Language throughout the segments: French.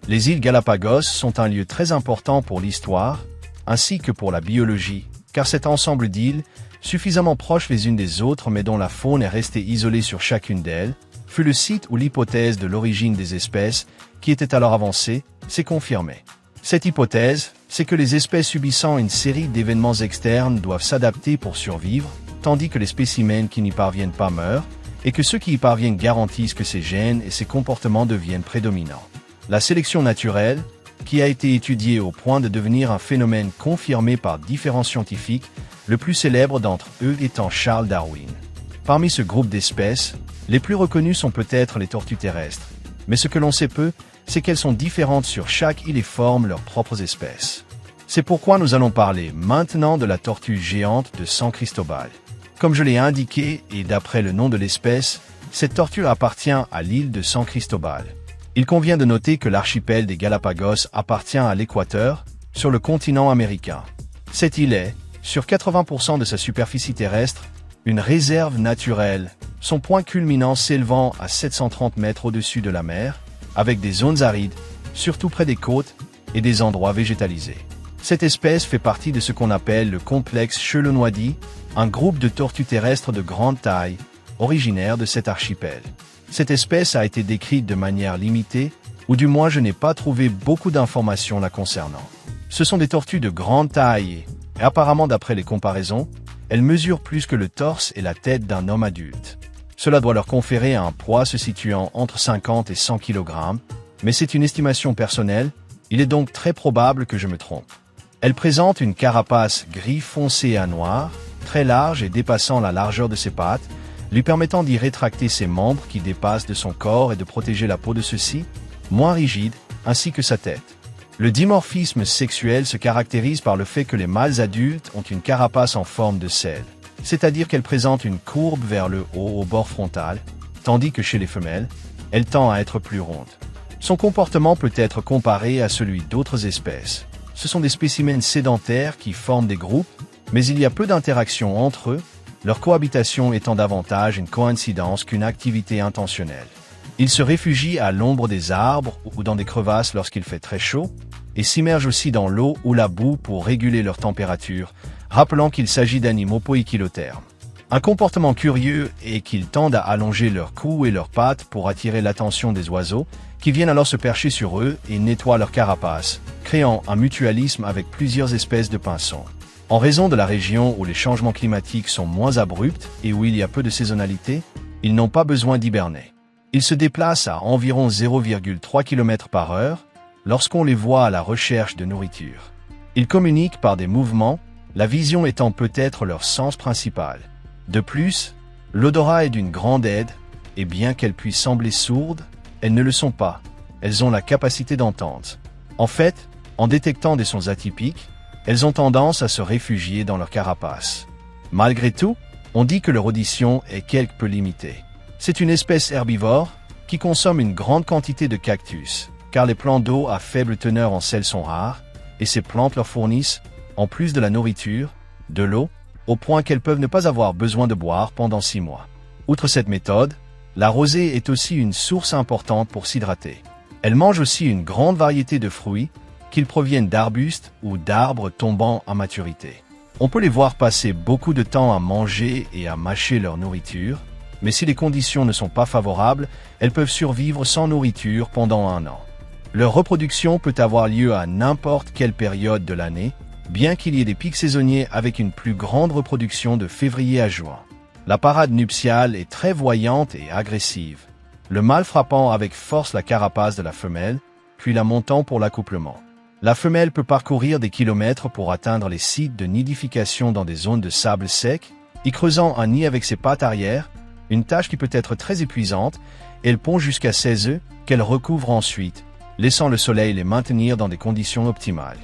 Les îles Galapagos sont un lieu très important pour l'histoire, ainsi que pour la biologie, car cet ensemble d'îles, suffisamment proches les unes des autres mais dont la faune est restée isolée sur chacune d'elles, fut le site où l'hypothèse de l'origine des espèces, qui était alors avancée, s'est confirmée. Cette hypothèse, c'est que les espèces subissant une série d'événements externes doivent s'adapter pour survivre, tandis que les spécimens qui n'y parviennent pas meurent, et que ceux qui y parviennent garantissent que ces gènes et ces comportements deviennent prédominants. La sélection naturelle, qui a été étudiée au point de devenir un phénomène confirmé par différents scientifiques, le plus célèbre d'entre eux étant Charles Darwin. Parmi ce groupe d'espèces, les plus reconnues sont peut-être les tortues terrestres, mais ce que l'on sait peu, c'est qu'elles sont différentes sur chaque île et forment leurs propres espèces. C'est pourquoi nous allons parler maintenant de la tortue géante de San Cristobal. Comme je l'ai indiqué, et d'après le nom de l'espèce, cette tortue appartient à l'île de San Cristobal. Il convient de noter que l'archipel des Galapagos appartient à l'Équateur, sur le continent américain. Cette île est, sur 80% de sa superficie terrestre, une réserve naturelle, son point culminant s'élevant à 730 mètres au-dessus de la mer, avec des zones arides, surtout près des côtes, et des endroits végétalisés. Cette espèce fait partie de ce qu'on appelle le complexe Chelonouadi, un groupe de tortues terrestres de grande taille, originaire de cet archipel. Cette espèce a été décrite de manière limitée, ou du moins je n'ai pas trouvé beaucoup d'informations la concernant. Ce sont des tortues de grande taille et apparemment d'après les comparaisons, elles mesurent plus que le torse et la tête d'un homme adulte. Cela doit leur conférer un poids se situant entre 50 et 100 kg, mais c'est une estimation personnelle, il est donc très probable que je me trompe. Elle présente une carapace gris foncé à noir, très large et dépassant la largeur de ses pattes, lui permettant d'y rétracter ses membres qui dépassent de son corps et de protéger la peau de ceux-ci, moins rigide, ainsi que sa tête. Le dimorphisme sexuel se caractérise par le fait que les mâles adultes ont une carapace en forme de selle, c'est-à-dire qu'elle présente une courbe vers le haut au bord frontal, tandis que chez les femelles, elle tend à être plus ronde. Son comportement peut être comparé à celui d'autres espèces. Ce sont des spécimens sédentaires qui forment des groupes, mais il y a peu d'interactions entre eux, leur cohabitation étant davantage une coïncidence qu'une activité intentionnelle. Ils se réfugient à l'ombre des arbres ou dans des crevasses lorsqu'il fait très chaud, et s'immergent aussi dans l'eau ou la boue pour réguler leur température, rappelant qu'il s'agit d'animaux poikilothermes. Un comportement curieux est qu'ils tendent à allonger leur cou et leurs pattes pour attirer l'attention des oiseaux, qui viennent alors se percher sur eux et nettoient leur carapace, créant un mutualisme avec plusieurs espèces de pinsons. En raison de la région où les changements climatiques sont moins abrupts et où il y a peu de saisonnalité, ils n'ont pas besoin d'hiberner. Ils se déplacent à environ 0,3 km/h lorsqu'on les voit à la recherche de nourriture. Ils communiquent par des mouvements, la vision étant peut-être leur sens principal. De plus, l'odorat est d'une grande aide, et bien qu'elles puissent sembler sourdes, elles ne le sont pas. Elles ont la capacité d'entendre. En fait, en détectant des sons atypiques, elles ont tendance à se réfugier dans leur carapace. Malgré tout, on dit que leur audition est quelque peu limitée. C'est une espèce herbivore qui consomme une grande quantité de cactus, car les plants d'eau à faible teneur en sel sont rares, et ces plantes leur fournissent, en plus de la nourriture, de l'eau, au point qu'elles peuvent ne pas avoir besoin de boire pendant 6 mois. Outre cette méthode, la rosée est aussi une source importante pour s'hydrater. Elles mangent aussi une grande variété de fruits, qu'ils proviennent d'arbustes ou d'arbres tombant à maturité. On peut les voir passer beaucoup de temps à manger et à mâcher leur nourriture, mais si les conditions ne sont pas favorables, elles peuvent survivre sans nourriture pendant 1 an. Leur reproduction peut avoir lieu à n'importe quelle période de l'année, bien qu'il y ait des pics saisonniers avec une plus grande reproduction de février à juin. La parade nuptiale est très voyante et agressive, le mâle frappant avec force la carapace de la femelle, puis la montant pour l'accouplement. La femelle peut parcourir des kilomètres pour atteindre les sites de nidification dans des zones de sable sec, y creusant un nid avec ses pattes arrière, une tâche qui peut être très épuisante, et elle pond jusqu'à 16 œufs qu'elle recouvre ensuite, laissant le soleil les maintenir dans des conditions optimales.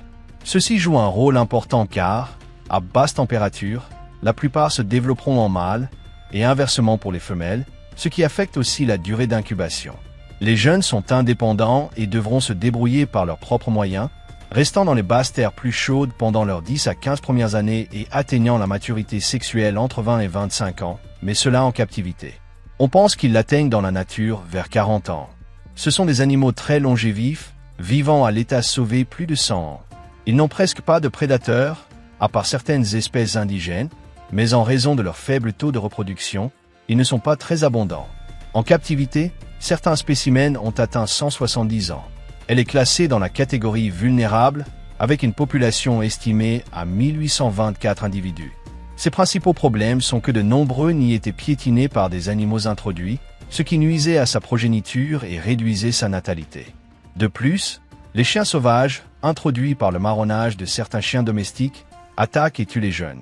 Ceci joue un rôle important car, à basse température, la plupart se développeront en mâle, et inversement pour les femelles, ce qui affecte aussi la durée d'incubation. Les jeunes sont indépendants et devront se débrouiller par leurs propres moyens, restant dans les basses terres plus chaudes pendant leurs 10 à 15 premières années et atteignant la maturité sexuelle entre 20 et 25 ans, mais cela en captivité. On pense qu'ils l'atteignent dans la nature vers 40 ans. Ce sont des animaux très longévifs, vivant à l'état sauvé plus de 100 ans. Ils n'ont presque pas de prédateurs, à part certaines espèces indigènes, mais en raison de leur faible taux de reproduction, ils ne sont pas très abondants. En captivité, certains spécimens ont atteint 170 ans. Elle est classée dans la catégorie vulnérable, avec une population estimée à 1824 individus. Ses principaux problèmes sont que de nombreux nids étaient piétinés par des animaux introduits, ce qui nuisait à sa progéniture et réduisait sa natalité. De plus, les chiens sauvages, introduits par le marronnage de certains chiens domestiques, attaquent et tuent les jeunes.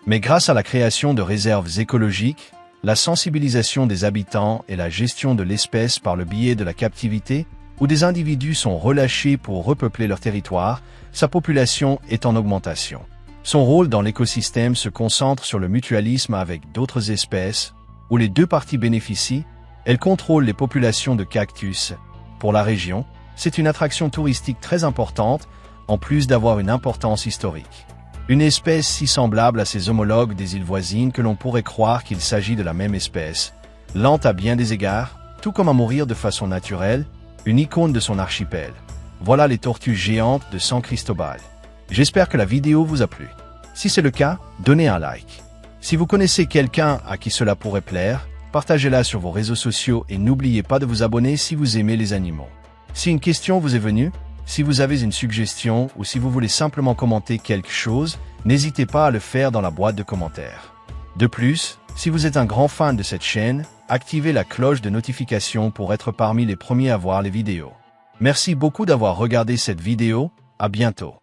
Mais grâce à la création de réserves écologiques, la sensibilisation des habitants et la gestion de l'espèce par le biais de la captivité, où des individus sont relâchés pour repeupler leur territoire, sa population est en augmentation. Son rôle dans l'écosystème se concentre sur le mutualisme avec d'autres espèces, où les deux parties bénéficient. Elle contrôle les populations de cactus. Pour la région, c'est une attraction touristique très importante, en plus d'avoir une importance historique. Une espèce si semblable à ses homologues des îles voisines que l'on pourrait croire qu'il s'agit de la même espèce, lente à bien des égards, tout comme à mourir de façon naturelle, une icône de son archipel. Voilà les tortues géantes de San Cristobal. J'espère que la vidéo vous a plu. Si c'est le cas, donnez un like. Si vous connaissez quelqu'un à qui cela pourrait plaire, partagez-la sur vos réseaux sociaux et n'oubliez pas de vous abonner si vous aimez les animaux. Si une question vous est venue, si vous avez une suggestion ou si vous voulez simplement commenter quelque chose, n'hésitez pas à le faire dans la boîte de commentaires. De plus, si vous êtes un grand fan de cette chaîne, activez la cloche de notification pour être parmi les premiers à voir les vidéos. Merci beaucoup d'avoir regardé cette vidéo, à bientôt.